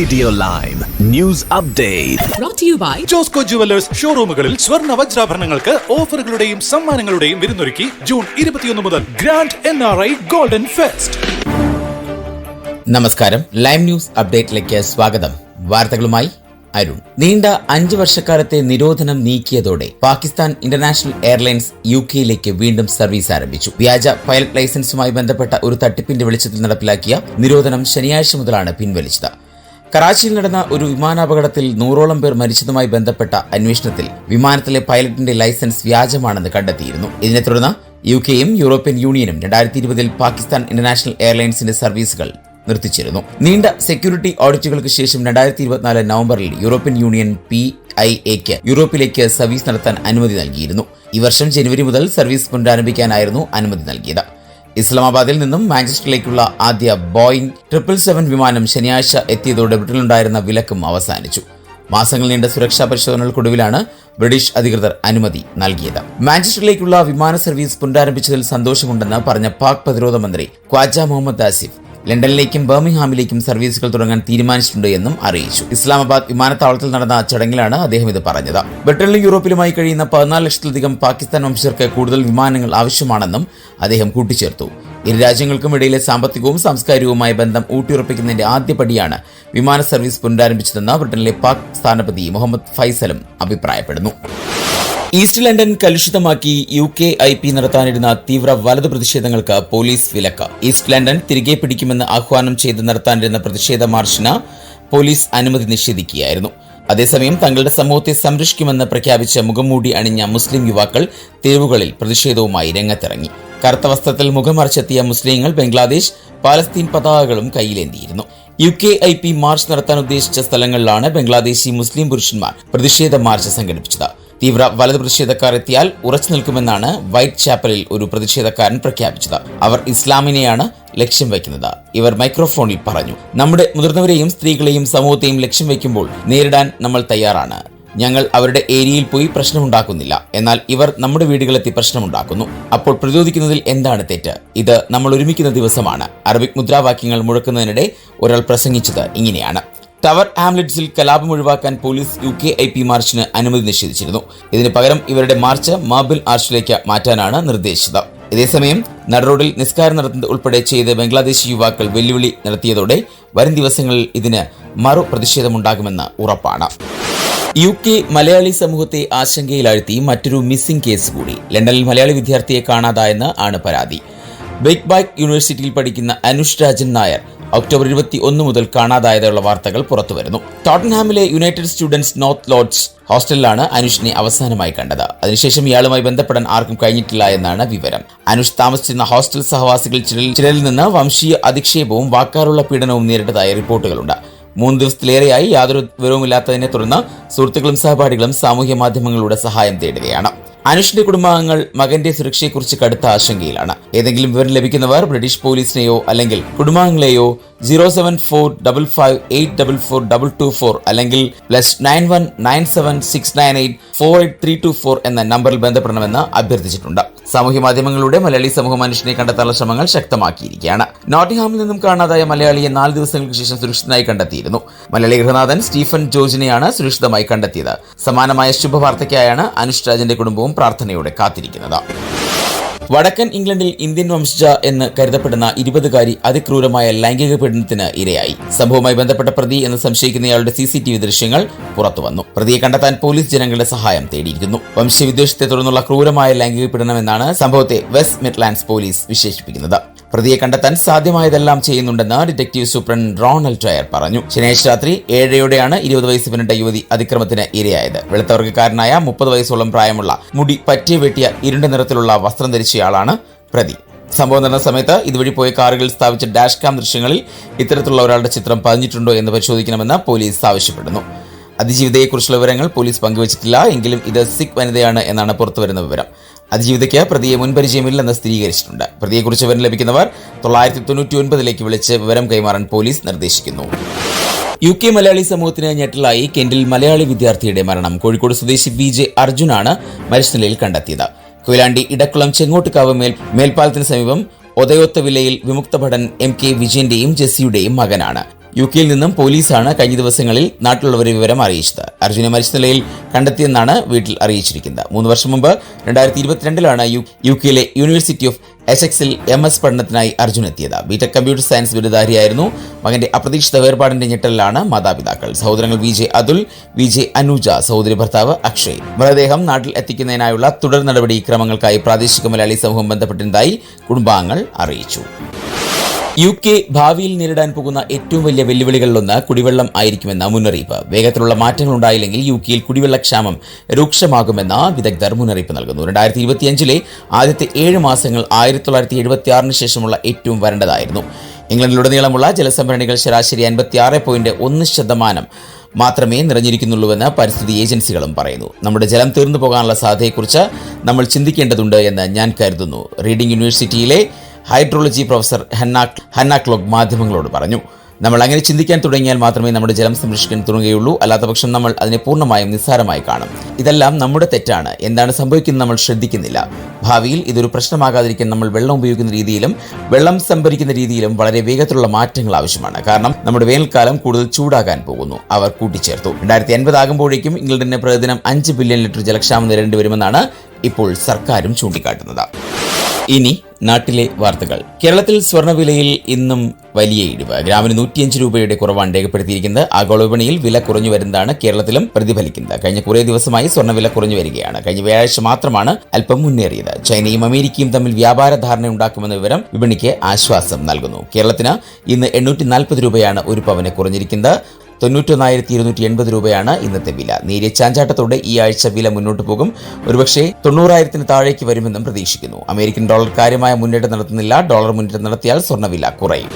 Radio live news update brought to you by Josco jewellers ഷോറൂമുകളിൽ സ്വർണ്ണ വജ്രാഭരണങ്ങൾക്ക് ഓഫറുകളുടെയും സമ്മാനങ്ങളുടെയും വിരുന്നൊരുക്കി ജൂൺ 21 മുതൽ ഗ്രാൻഡ് NRI ഗോൾഡൻ ഫെസ്റ്റ്. നമസ്കാരം, ലൈവ് ന്യൂസ് അപ്ഡേറ്റിലേക്ക് സ്വാഗതം. വാർത്തകളുമായി അരുൺ. നീണ്ട 5 വർഷക്കാലത്തെ നിരോധനം നീക്കിയതോടെ പാകിസ്ഥാൻ ഇന്റർനാഷണൽ എയർലൈൻസ് UK-യിലേക്ക് വീണ്ടും സർവീസ് ആരംഭിച്ചു. വ്യാജ പൈലറ്റ് ലൈസൻസുമായി ബന്ധപ്പെട്ട ഒരു തട്ടിപ്പിന്റെ വെളിച്ചത്തിൽ നടപ്പിലാക്കിയ നിരോധനം ശനിയാഴ്ച മുതലാണ് പിൻവലിച്ചത്. കറാച്ചിയിൽ നടന്ന ഒരു വിമാനാപകടത്തിൽ 100ഓളം പേർ മരിച്ചതുമായി ബന്ധപ്പെട്ട അന്വേഷണത്തിൽ വിമാനത്തിലെ പൈലറ്റിന്റെ ലൈസൻസ് വ്യാജമാണെന്ന് കണ്ടെത്തിയിരുന്നു. ഇതിനെ തുടർന്ന് UK-യും യൂറോപ്യൻ യൂണിയനും 2020 പാകിസ്ഥാൻ ഇന്റർനാഷണൽ എയർലൈൻസിന്റെ സർവീസുകൾ നിർത്തിച്ചിരുന്നു. നീണ്ട സെക്യൂരിറ്റി ഓഡിറ്റുകൾക്ക് ശേഷം 2024 നവംബറിൽ യൂറോപ്യൻ യൂണിയൻ PIA-ക്ക് യൂറോപ്പിലേക്ക് സർവീസ് നടത്താൻ അനുമതി നൽകിയിരുന്നു. ഈ വർഷം ജനുവരി മുതൽ സർവീസ് പുനരാരംഭിക്കാനായിരുന്നു അനുമതി നൽകിയത്. ഇസ്ലാമാബാദിൽ നിന്നും മാഞ്ചസ്റ്ററിലേക്കുള്ള ആദ്യ ബോയിംഗ് 777 വിമാനം ശനിയാഴ്ച എത്തിയതോടെ ബ്രിട്ടനിലുണ്ടായിരുന്ന വിലക്കും അവസാനിച്ചു. മാസങ്ങൾ നീണ്ട സുരക്ഷാ പരിശോധനകൾക്കൊടുവിലാണ് ബ്രിട്ടീഷ് അധികൃതർ അനുമതി നൽകിയത്. മാഞ്ചസ്റ്ററിലേക്കുള്ള വിമാന സർവീസ് പുനരാരംഭിച്ചതിൽ സന്തോഷമുണ്ടെന്ന് പറഞ്ഞ പാക് പ്രതിരോധ മന്ത്രി ഖ്വാജ മുഹമ്മദ് ആസിഫ് ലണ്ടനിലേക്കും ബർമിംഗ്ഹാമിലേക്കും സർവീസുകൾ തുടങ്ങാൻ തീരുമാനിച്ചിട്ടുണ്ട് എന്നും അറിയിച്ചു. ഇസ്ലാമാബാദ് വിമാനത്താവളത്തിൽ നടന്ന ചടങ്ങിലാണ് അദ്ദേഹം ഇത് പറഞ്ഞത്. ബ്രിട്ടനിലും യൂറോപ്പിലുമായി കഴിയുന്ന 14 ലക്ഷത്തിലധികം പാകിസ്ഥാൻ വംശജർക്ക് കൂടുതൽ വിമാനങ്ങൾ ആവശ്യമാണെന്നും അദ്ദേഹം കൂട്ടിച്ചേർത്തു. ഇരു രാജ്യങ്ങൾക്കും ഇടയിലെ സാമ്പത്തികവും സാംസ്കാരികവുമായ ബന്ധം ഊട്ടിയുറപ്പിക്കുന്നതിന്റെ ആദ്യപടിയാണ് വിമാന സർവീസ് പുനരാരംഭിച്ചതെന്ന് ബ്രിട്ടനിലെ പാക് സ്ഥാനപതി മുഹമ്മദ് ഫൈസലും അഭിപ്രായപ്പെടുന്നു. ഈസ്റ്റ് ലണ്ടൻ കലുഷിതമാക്കി UKIP നടത്താനിരുന്ന തീവ്ര വലതു പ്രതിഷേധങ്ങൾക്ക് പോലീസ് വിലക്ക്. ഈസ്റ്റ് ലണ്ടൻ തിരികെ പിടിക്കുമെന്ന് ആഹ്വാനം ചെയ്ത് നടത്താനിരുന്ന പ്രതിഷേധ മാർച്ചിന് പോലീസ് അനുമതി നിഷേധിക്കുകയായിരുന്നു. അതേസമയം തങ്ങളുടെ സമൂഹത്തെ സംരക്ഷിക്കുമെന്ന് പ്രഖ്യാപിച്ച മുഖംമൂടി അണിഞ്ഞ മുസ്ലിം യുവാക്കൾ തെരുവുകളിൽ പ്രതിഷേധവുമായി രംഗത്തിറങ്ങി. കറുത്ത വസ്ത്രത്തിൽ മുഖമറച്ചെത്തിയ മുസ്ലിങ്ങൾ ബംഗ്ലാദേശ്, പാലസ്തീൻ പതാകകളും കയ്യിലേന്തിയിരുന്നു. UKIP മാർച്ച് നടത്താൻ ഉദ്ദേശിച്ച സ്ഥലങ്ങളിലാണ് ബംഗ്ലാദേശി മുസ്ലിം പുരുഷന്മാർ പ്രതിഷേധ മാർച്ച് സംഘടിപ്പിച്ചത്. തീവ്ര വലതു പ്രതിഷേധക്കാർ എത്തിയാൽ ഉറച്ചു നിൽക്കുമെന്നാണ് വൈറ്റ് ചാപ്പലിൽ ഒരു പ്രതിഷേധക്കാരൻ പ്രഖ്യാപിച്ചത്. അവർ ഇസ്ലാമിനെയാണ് ലക്ഷ്യം വയ്ക്കുന്നത്, ഇവർ മൈക്രോഫോണിൽ പറഞ്ഞു. നമ്മുടെ മുതിർന്നവരെയും സ്ത്രീകളെയും സമൂഹത്തെയും ലക്ഷ്യം വയ്ക്കുമ്പോൾ നേരിടാൻ നമ്മൾ തയ്യാറാണ്. ഞങ്ങൾ അവരുടെ ഏരിയയിൽ പോയി പ്രശ്നമുണ്ടാക്കുന്നില്ല, എന്നാൽ ഇവർ നമ്മുടെ വീടുകളെത്തി പ്രശ്നമുണ്ടാക്കുന്നു. അപ്പോൾ പ്രതിരോധിക്കുന്നതിൽ എന്താണ് തെറ്റ്? ഇത് നമ്മൾ ഒരുമിക്കുന്ന ദിവസമാണ്. അറബിക് മുദ്രാവാക്യങ്ങൾ മുഴക്കുന്നതിനിടെ ഒരാൾ പ്രസംഗിച്ചത് ഇങ്ങനെയാണ്. ടവർ ഹാംലെറ്റ്സിൽ കലാപം ഒഴിവാക്കാൻ പോലീസ് UKIP മാർച്ചിന് അനുമതി നിഷേധിച്ചിരുന്നു. ഇതിന് പകരം ഇവരുടെ മാർച്ച് മാർബിൾ ആർച്ചിലേക്ക് മാറ്റാനാണ് നിർദ്ദേശിച്ചത്. ഇതേസമയം നടുറോഡിൽ നിസ്കാരം നടത്തുന്നത് ഉൾപ്പെടെ ചെയ്ത് ബംഗ്ലാദേശി യുവാക്കൾ വെല്ലുവിളി നടത്തിയതോടെ വരും ദിവസങ്ങളിൽ ഇതിന് മറു പ്രതിഷേധമുണ്ടാകുമെന്ന് ഉറപ്പാണ്. UK മലയാളി സമൂഹത്തെ ആശങ്കയിലാഴ്ത്തി മറ്റൊരു മിസ്സിംഗ് കേസ് കൂടി. ലണ്ടനിൽ മലയാളി വിദ്യാർത്ഥിയെ കാണാതായെന്ന് ആണ് പരാതി. ബെയ്ക്ക് യൂണിവേഴ്സിറ്റിയിൽ പഠിക്കുന്ന അനുഷ് രാജൻ നായർ ഒക്ടോബർ 21 മുതൽ കാണാതായതുള്ള വാർത്തകൾ പുറത്തുവരുന്നു. ടോട്ടൻഹാമിലെ യുണൈറ്റഡ് സ്റ്റുഡൻസ് നോർത്ത് ലോഡ്ജ് ഹോസ്റ്റലിലാണ് അനുഷിനെ അവസാനമായി കണ്ടത്. അതിനുശേഷം ഇയാളുമായി ബന്ധപ്പെടാൻ ആർക്കും കഴിഞ്ഞിട്ടില്ല എന്നാണ് വിവരം. അനുഷ് താമസിച്ചിരുന്ന ഹോസ്റ്റൽ സഹവാസികൾ ചിലരിൽ നിന്ന് വംശീയ അധിക്ഷേപവും വാക്കാലുള്ള പീഡനവും നേരിട്ടതായ റിപ്പോർട്ടുകളുണ്ട്. 3 ദിവസത്തിലേറെയായി യാതൊരു വിവരവുമില്ലാത്തതിനെ തുടർന്ന് സുഹൃത്തുക്കളും സഹപാഠികളും സാമൂഹ്യ മാധ്യമങ്ങളുടെ സഹായം തേടുകയാണ്. അനുഷിന്റെ കുടുംബാംഗങ്ങൾ മകന്റെ സുരക്ഷയെക്കുറിച്ച് കടുത്ത ആശങ്കയിലാണ്. ഏതെങ്കിലും വിവരം ലഭിക്കുന്നവർ ബ്രിട്ടീഷ് പോലീസിനെയോ അല്ലെങ്കിൽ കുടുംബാംഗങ്ങളെയോ 07458442224 അല്ലെങ്കിൽ +91 9769848 എന്ന നമ്പറിൽ ബന്ധപ്പെടണമെന്ന് അഭ്യർത്ഥിച്ചിട്ടുണ്ട്. സാമൂഹ്യ മാധ്യമങ്ങളിലൂടെ മലയാളി സമൂഹം മനുഷ്യനെ കണ്ടെത്താനുള്ള ശ്രമങ്ങൾ ശക്തമാക്കിയിരിക്കുകയാണ്. നോട്ടിംഗ്ഹാമിൽ നിന്നും കാണാതായ മലയാളിയെ 4 ദിവസങ്ങൾക്ക് ശേഷം സുരക്ഷിതനായി കണ്ടെത്തിയിരുന്നു. മലയാളി ഗൃഹനാഥൻ സ്റ്റീഫൻ ജോർജിനെയാണ് സുരക്ഷിതമായി കണ്ടെത്തിയത്. സമാനമായ ശുഭവാർത്തയ്ക്കായാണ് അനുഷ് രാജന്റെ കുടുംബവും പ്രാർത്ഥനയോടെ കാത്തിരിക്കുന്നത്. വടക്കൻ ഇംഗ്ലണ്ടിൽ ഇന്ത്യൻ വംശജ എന്ന് കരുതപ്പെടുന്ന 20കാരി അതിക്രൂരമായ ലൈംഗിക പീഡനത്തിന് ഇരയായി. സംഭവവുമായി ബന്ധപ്പെട്ട പ്രതി എന്ന് സംശയിക്കുന്നയാളുടെ CCTV ദൃശ്യങ്ങൾ പുറത്തുവന്നു. പ്രതിയെ കണ്ടെത്താൻ പോലീസ് ജനങ്ങളുടെ സഹായം തേടിയിരിക്കുന്നു. വംശവിദ്വേഷത്തെ തുടർന്നുള്ള ക്രൂരമായ ലൈംഗിക പീഡനം എന്നാണ് സംഭവത്തെ വെസ്റ്റ് മിഡ്ലാൻഡ്സ് പോലീസ് വിശേഷിപ്പിക്കുന്നത്. പ്രതിയെ കണ്ടെത്താൻ സാധ്യമായതെല്ലാം ചെയ്യുന്നുണ്ടെന്ന് ഡിറ്റക്ടീവ് സൂപ്രണ്ട് റോണൽ ടയർ പറഞ്ഞു. ശനിയാഴ്ച രാത്രി 7:30 20 വയസ്സ് പിന്നിട്ട യുവതി അതിക്രമത്തിന് ഇരയായത്. വെളുത്തവർഗക്കാരനായ 30 വയസ്സോളം പ്രായമുള്ള മുടി പറ്റിയ വെട്ടിയ ഇരുണ്ട നിറത്തിലുള്ള വസ്ത്രം ധരിച്ചയാളാണ് പ്രതി. സംഭവം നടന്ന സമയത്ത് ഇതുവഴി പോയ കാറുകളിൽ സ്ഥാപിച്ച ഡാഷ് ക്യാം ദൃശ്യങ്ങളിൽ ഇത്തരത്തിലുള്ള ഒരാളുടെ ചിത്രം പതിഞ്ഞിട്ടുണ്ടോ എന്ന് പരിശോധിക്കണമെന്ന് പോലീസ് ആവശ്യപ്പെടുന്നു. അതിജീവിതയെക്കുറിച്ചുള്ള വിവരങ്ങൾ പോലീസ് പങ്കുവച്ചിട്ടില്ല. എങ്കിലും ഇത് സിഖ് വനിതയാണ് എന്നാണ് പുറത്തുവരുന്ന വിവരം. അതിജീവിതയ്ക്ക് പ്രതിയെ മുൻപരിചയമില്ലെന്ന് സ്ഥിരീകരിച്ചിട്ടുണ്ട്. പ്രതിയെക്കുറിച്ച് വിവരം ലഭിക്കുന്നവർ 999 വിളിച്ച് വിവരം കൈമാറാൻ പോലീസ് നിർദ്ദേശിക്കുന്നു. UK മലയാളി സമൂഹത്തിന് ഞെട്ടലായി കെന്റിൽ മലയാളി വിദ്യാർത്ഥിയുടെ മരണം. കോഴിക്കോട് സ്വദേശി BJ അർജുനാണ് മരിച്ച നിലയിൽ കണ്ടെത്തിയത്. കൊയിലാണ്ടി ഇടക്കുളം ചെങ്ങോട്ടുകാവ് മേൽപ്പാലത്തിന് സമീപം ഒതയൊത്ത വിലയിൽ വിമുക്ത ഭടൻ MK വിജയന്റെയും ജെസ്സിയുടെയും മകനാണ്. UK നിന്നും പോലീസാണ് കഴിഞ്ഞ ദിവസങ്ങളിൽ നാട്ടിലുള്ളവരെ വിവരം അറിയിച്ചത്. അർജുനെ മരിച്ച നിലയിൽ കണ്ടെത്തിയെന്നാണ് വീട്ടിൽ അറിയിച്ചിരിക്കുന്നത്. 3 വർഷം മുമ്പ് 2022 യുകെയിലെ യൂണിവേഴ്സിറ്റി ഓഫ് എസെക്സിൽ MS പഠനത്തിനായി അർജുൻ എത്തിയത്. ബിടെക് കമ്പ്യൂട്ടർ സയൻസ് ബിരുദധാരിയായിരുന്നു. മകന്റെ അപ്രതീക്ഷിത വേർപാടിന്റെ ഞെട്ടലിലാണ് മാതാപിതാക്കൾ. സഹോദരങ്ങൾ VJ അതുൽ, VJ അനുജ, സഹോദരി ഭർത്താവ് അക്ഷയ്. മൃതദേഹം നാട്ടിൽ എത്തിക്കുന്നതിനായുള്ള തുടർ നടപടി ക്രമങ്ങൾക്കായി പ്രാദേശിക മലയാളി സമൂഹം ബന്ധപ്പെട്ടിരുന്നതായി കുടുംബാംഗങ്ങൾ അറിയിച്ചു. UK ഭാവിയിൽ നേരിടാൻ പോകുന്ന ഏറ്റവും വലിയ വെല്ലുവിളികളിലൊന്ന് കുടിവെള്ളം ആയിരിക്കുമെന്ന മുന്നറിയിപ്പ്. വേഗത്തിലുള്ള മാറ്റങ്ങൾ ഉണ്ടായില്ലെങ്കിൽ യുകെയിൽ കുടിവെള്ളക്ഷാമം രൂക്ഷമാകുമെന്ന വിദഗ്ധർ മുന്നറിയിപ്പ് നൽകുന്നു. 2025 ആദ്യത്തെ 7 മാസങ്ങൾ 1976 ശേഷമുള്ള ഏറ്റവും വരണ്ടതായിരുന്നു. ഇംഗ്ലണ്ടിലുടനീളമുള്ള ജലസംഭരണികൾ ശരാശരി 56.1% മാത്രമേ നിറഞ്ഞിരിക്കുന്നുള്ളൂവെന്ന് പരിസ്ഥിതി ഏജൻസികളും പറയുന്നു. നമ്മുടെ ജലം തീർന്നു പോകാനുള്ള സാധ്യതയെക്കുറിച്ച് നമ്മൾ ചിന്തിക്കേണ്ടതുണ്ട് എന്ന് ഞാൻ കരുതുന്നു, റീഡിംഗ് യൂണിവേഴ്സിറ്റിയിലെ ഹൈഡ്രോളജി പ്രൊഫസർ ഹന്ന ക്ലോഗ് മാധ്യമങ്ങളോട് പറഞ്ഞു. നമ്മൾ അങ്ങനെ ചിന്തിക്കാൻ തുടങ്ങിയാൽ മാത്രമേ നമ്മുടെ ജലം സംരക്ഷിക്കാൻ തുടങ്ങുകയുള്ളൂ. അല്ലാത്തപക്ഷം നമ്മൾ അതിനെ പൂർണ്ണമായും നിസ്സാരമായി കാണും. ഇതെല്ലാം നമ്മുടെ തെറ്റാണ്. എന്താണ് സംഭവിക്കുന്നത് നമ്മൾ ശ്രദ്ധിക്കുന്നില്ല. ഭാവിയിൽ ഇതൊരു പ്രശ്നമാകാതിരിക്കാൻ നമ്മൾ വെള്ളം ഉപയോഗിക്കുന്ന രീതിയിലും വെള്ളം സംഭരിക്കുന്ന രീതിയിലും വളരെ വേഗത്തിലുള്ള മാറ്റങ്ങൾ ആവശ്യമാണ്. കാരണം നമ്മുടെ വേനൽക്കാലം കൂടുതൽ ചൂടാകാൻ പോകുന്നു, അവർ കൂട്ടിച്ചേർത്തു. 2050 ആകുമ്പോഴേക്കും ഇംഗ്ലണ്ടിന് പ്രതിദിനം 5 ബില്യൺ ലിറ്റർ ജലക്ഷാമം നേരിടേണ്ടി വരുമെന്നാണ് ഇപ്പോൾ സർക്കാരും ചൂണ്ടിക്കാട്ടുന്നത്. ഇനി നാട്ടിലെ വാർത്തകൾ. കേരളത്തിൽ സ്വർണ്ണവിലയിൽ ഇന്നും വലിയ ഇടിവ്. ഗ്രാമിന് 105 രൂപയുടെ കുറവാണ് രേഖപ്പെടുത്തിയിരിക്കുന്നത്. ആഗോള വിപണിയിൽ വില കുറഞ്ഞു വരുന്നതാണ് കേരളത്തിലും പ്രതിഫലിക്കുന്നത്. കഴിഞ്ഞ കുറേ ദിവസമായി സ്വർണ്ണവില കുറഞ്ഞു വരികയാണ്. കഴിഞ്ഞ വ്യാഴാഴ്ച മാത്രമാണ് അല്പം മുന്നേറിയത്. ചൈനയും അമേരിക്കയും തമ്മിൽ വ്യാപാര ധാരണയുണ്ടാക്കുമെന്ന വിവരം വിപണിക്ക് ആശ്വാസം നൽകുന്നു. കേരളത്തിന് ഇന്ന് 840 രൂപയാണ് ഒരു പവന് കുറഞ്ഞിരിക്കുന്നത്. 91,280 രൂപയാണ് ഇന്നത്തെ വില. നേരിയ ചാഞ്ചാട്ടത്തോടെ ഈ ആഴ്ച വില മുന്നോട്ട് പോകും. ഒരുപക്ഷെ 90,000 താഴേക്ക് വരുമെന്നും പ്രതീക്ഷിക്കുന്നു. അമേരിക്കൻ ഡോളർ കാര്യമായ മുന്നേറ്റം നടത്തുന്നില്ല. ഡോളർ മുന്നേറ്റം നടത്തിയാൽ സ്വർണ്ണവില കുറയും.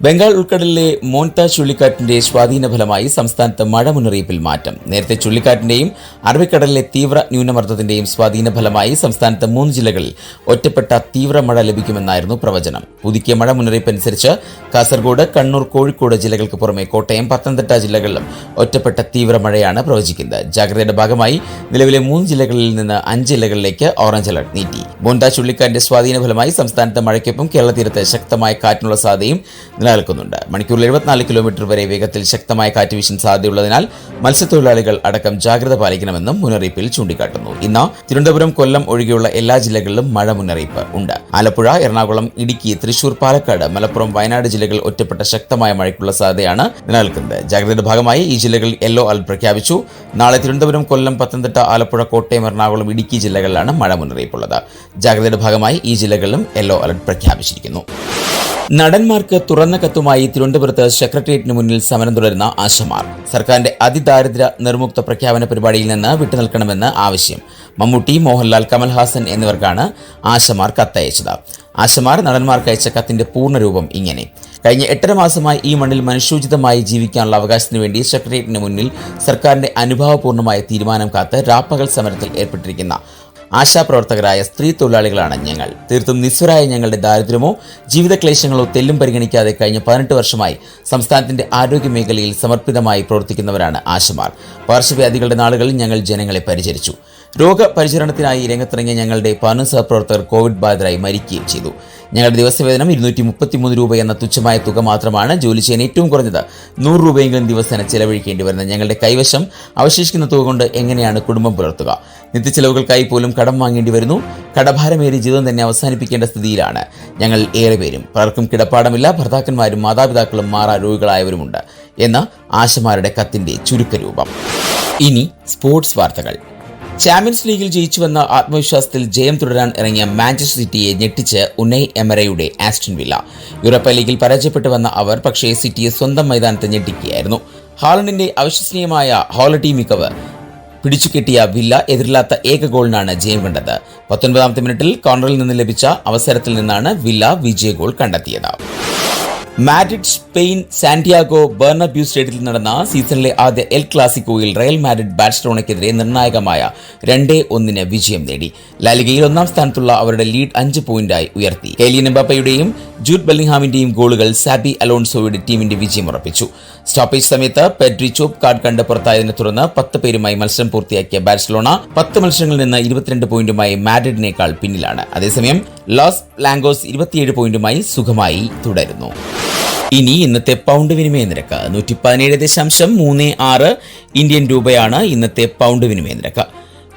ബംഗാൾ ഉൾക്കടലിലെ മോൻത ചുഴലിക്കാറ്റിന്റെ സ്വാധീന ഫലമായി സംസ്ഥാനത്ത് മഴ മുന്നറിയിപ്പിൽ മാറ്റം. നേരത്തെ ചുഴലിക്കാറ്റിന്റെയും അറബിക്കടലിലെ തീവ്ര ന്യൂനമർദ്ദത്തിന്റെയും സ്വാധീന ഫലമായി സംസ്ഥാനത്ത് 3 ജില്ലകളിൽ ഒറ്റപ്പെട്ട തീവ്ര മഴ ലഭിക്കുമെന്നായിരുന്നു പ്രവചനം. പുതുക്കിയ മഴ മുന്നറിയിപ്പ് അനുസരിച്ച് കാസർഗോഡ്, കണ്ണൂർ, കോഴിക്കോട് ജില്ലകൾക്ക് പുറമെ കോട്ടയം, പത്തനംതിട്ട ജില്ലകളിലും ഒറ്റപ്പെട്ട തീവ്ര മഴയാണ് പ്രവചിക്കുന്നത്. ജാഗ്രതയുടെ ഭാഗമായി നിലവിലെ 3 ജില്ലകളിൽ നിന്ന് 5 ജില്ലകളിലേക്ക് ഓറഞ്ച് അലർട്ട് നീട്ടി. മോൻത ചുഴലിക്കാറ്റിന്റെ സ്വാധീന ഫലമായി സംസ്ഥാനത്ത് മഴയ്ക്കൊപ്പം കേരള തീരത്ത് ശക്തമായ കാറ്റിനുള്ള സാധ്യതയും നിലനിൽക്കുന്നുണ്ട്. മണിക്കൂറിൽ 74 കിലോമീറ്റർ വരെ വേഗത്തിൽ ശക്തമായ കാറ്റ് വീശാൻ സാധ്യതയുള്ളതിനാൽ മത്സ്യത്തൊഴിലാളികൾ അടക്കം ജാഗ്രത പാലിക്കണമെന്നും മുന്നറിയിപ്പിൽ ചൂണ്ടിക്കാട്ടുന്നു. ഇന്ന് തിരുവനന്തപുരം, കൊല്ലം ഒഴികെയുള്ള എല്ലാ ജില്ലകളിലും മഴ മുന്നറിയിപ്പ് ഉണ്ട്. ആലപ്പുഴ, എറണാകുളം, ഇടുക്കി, തൃശൂർ, പാലക്കാട്, മലപ്പുറം, വയനാട് ജില്ലകൾ ഒറ്റപ്പെട്ട ശക്തമായ മഴയ്ക്കുള്ള സാധ്യതയാണ് നിലനിൽക്കുന്നത്. ജാഗ്രതയുടെ ഭാഗമായി ഈ ജില്ലകളിൽ യെല്ലോ അലർട്ട് പ്രഖ്യാപിച്ചു. നാളെ തിരുവനന്തപുരം, കൊല്ലം, പത്തനംതിട്ട, ആലപ്പുഴ, കോട്ടയം, എറണാകുളം, ഇടുക്കി ജില്ലകളിലാണ് മഴ മുന്നറിയിപ്പുള്ളത്. ജാഗ്രതയുടെ ഭാഗമായി ഈ ജില്ലകളിലും യെല്ലോ അലർട്ട് പ്രഖ്യാപിച്ചിരിക്കുന്നു. നടന്മാർക്ക് തുറന്ന കത്തുമായി തിരുവനന്തപുരത്ത് സെക്രട്ടേറിയറ്റിന് മുന്നിൽ സമരം തുടരുന്ന ആശമാർ. സർക്കാരിന്റെ അതിദാരിദ്ര്യ നിർമുക്ത പ്രഖ്യാപന പരിപാടിയിൽ നിന്ന് വിട്ടുനിൽക്കണമെന്ന് ആവശ്യം. മമ്മൂട്ടി, മോഹൻലാൽ, കമൽഹാസൻ എന്നിവർക്കാണ് ആശമാർ കത്തയച്ചത്. ആശമാർ നടന്മാർക്ക് അയച്ച കത്തിന്റെ പൂർണ്ണരൂപം ഇങ്ങനെ: കഴിഞ്ഞ 8.5 മാസമായി ഈ മണ്ണിൽ മനുഷ്യോചിതമായി ജീവിക്കാനുള്ള അവകാശത്തിന് വേണ്ടി സെക്രട്ടേറിയറ്റിന് മുന്നിൽ സർക്കാരിന്റെ അനുഭാവപൂർണ്ണമായ തീരുമാനം കാത്ത് രാപ്പകൽ സമരത്തിൽ ഏർപ്പെട്ടിരിക്കുന്ന ആശാപ്രവർത്തകരായ സ്ത്രീ തൊഴിലാളികളാണ് ഞങ്ങൾ. തീർത്തും നിസ്വരായ ഞങ്ങളുടെ ദാരിദ്ര്യമോ ജീവിതക്ലേശങ്ങളോ തെല്ലും പരിഗണിക്കാതെ കഴിഞ്ഞ 18 വർഷമായി സംസ്ഥാനത്തിന്റെ ആരോഗ്യ മേഖലയിൽ സമർപ്പിതമായി പ്രവർത്തിക്കുന്നവരാണ് ആശമാർ. പകർച്ചവ്യാധികളുടെ നാളുകളിൽ ഞങ്ങൾ ജനങ്ങളെ പരിചരിച്ചു. രോഗപരിചരണത്തിനായി രംഗത്തിറങ്ങിയ ഞങ്ങളുടെ 11 സഹപ്രവർത്തകർ കോവിഡ് ബാധിതരായി മരിക്കുകയും ചെയ്തു. ഞങ്ങളുടെ ദിവസവേതനം 233 രൂപ എന്ന തുച്ഛമായ തുക മാത്രമാണ്. ജോലി ചെയ്യാൻ ഏറ്റവും കുറഞ്ഞത് 100 രൂപയെങ്കിലും ദിവസേന ചെലവഴിക്കേണ്ടി വരുന്ന ഞങ്ങളുടെ കൈവശം അവശേഷിക്കുന്ന തുക കൊണ്ട് എങ്ങനെയാണ് കുടുംബം പുലർത്തുക? നിത്യച്ചെലവുകൾക്കായി പോലും കടം വാങ്ങേണ്ടി വരുന്നു. കടഭാരമേറിയ ജീവിതം തന്നെ അവസാനിപ്പിക്കേണ്ട സ്ഥിതിയിലാണ് ഞങ്ങൾ ഏറെ പേരും. പലർക്കും കിടപ്പാടമില്ല. ഭർത്താക്കന്മാരും മാതാപിതാക്കളും മാറാ രോഗികളായവരുമുണ്ട് എന്ന ആശമാരുടെ കത്തിന്റെ ചുരുക്കരൂപം. ഇനി സ്പോർട്സ് വാർത്തകൾ. ചാമ്പ്യൻസ് ലീഗിൽ ജയിച്ചുവെന്ന ആത്മവിശ്വാസത്തിൽ ജയം തുടരാൻ ഇറങ്ങിയ മാഞ്ചസ്റ്റർ സിറ്റിയെ ഞെട്ടിച്ച് ഉനൈ എമറയുടെ ആസ്റ്റൺ വില്ല. യൂറോപ്പ ലീഗിൽ പരാജയപ്പെട്ടു വന്ന അവർ പക്ഷേ സിറ്റിയെ സ്വന്തം മൈതാനത്ത് ഞെട്ടിക്കുകയായിരുന്നു. ഹാളണ്ടിന്റെ അവിശ്വസനീയമായ ഹോളറ്റി മികവ് പിടിച്ചുകെട്ടിയ വില്ല എതിരില്ലാത്ത ഏക ഗോളിനാണ് ജയം കണ്ടത്. 19ാമത്തെ മിനിറ്റിൽ കോർണറിൽ നിന്ന് ലഭിച്ച അവസരത്തിൽ നിന്നാണ് വില്ല വിജയ ഗോൾ കണ്ടെത്തിയത്. മാഡ്രിഡ്, സ്പെയിൻ, സാന്റിയാഗോ ബെർണബ്യൂ സ്റ്റേഡിയത്തിൽ നടന്ന സീസണിലെ ആദ്യ എൽ ക്ലാസിക്കോയിൽ റയൽ മാഡ്രിഡ് ബാഴ്സലോണയ്ക്കെതിരെ നിർണായകമായ 2-1 വിജയം നേടി. ലാലിഗയിൽ 1-ാം സ്ഥാനത്തുള്ള അവരുടെ ലീഡ് 5 പോയിന്റായി ഉയർത്തി. കെയ്ലിയൻ എംബാപ്പയുടെയും ജൂഡ് ബെല്ലിംഗ്ഹാമിന്റെയും ഗോളുകൾ സാബി അലോൺസോയുടെ ടീമിന്റെ വിജയം ഉറപ്പിച്ചു. സ്റ്റോപ്പേജ് സമയത്ത് പെഡ്രി ചോപ്പ് കാർഡ് കണ്ട് പുറത്തായതിനെ തുടർന്ന് 10 പേരുമായി മത്സരം പൂർത്തിയാക്കിയ ബാഴ്സലോണ 10 മത്സരങ്ങളിൽ നിന്ന് 22 പോയിന്റുമായി മാഡ്രിഡിനേക്കാൾ പിന്നിലാണ്. അതേസമയം ലോസ് ബ്ലാങ്കോസ് 27 പോയിന്റുമായി സുഖമായി തുടരുന്നു. ഇനി ഇന്നത്തെ പൗണ്ട് വിനിമയ നിരക്ക് 117.36 ഇന്ത്യൻ രൂപയാണ് ഇന്നത്തെ പൗണ്ട് വിനിമയ നിരക്ക്.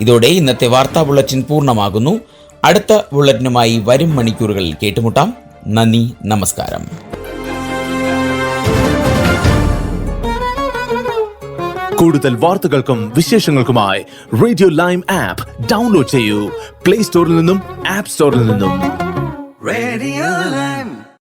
ഇതോടെ ഇന്നത്തെ വാർത്താ ബുള്ളറ്റിൻ പൂർണ്ണമാകുന്നു. അടുത്ത ബുള്ളറ്റിനുമായി വരും മണിക്കൂറുകളിൽ കേട്ടുമുട്ടാം. നന്ദി, നമസ്കാരം. കൂടുതൽ വാർത്തകൾക്കും വിശേഷങ്ങൾക്കുമായി റേഡിയോ ലൈം ആപ്പ് ഡൗൺലോഡ് ചെയ്യൂ. പ്ലേ സ്റ്റോറിൽ നിന്നും ആപ്പ് സ്റ്റോറിൽ നിന്നും. Radio Lime.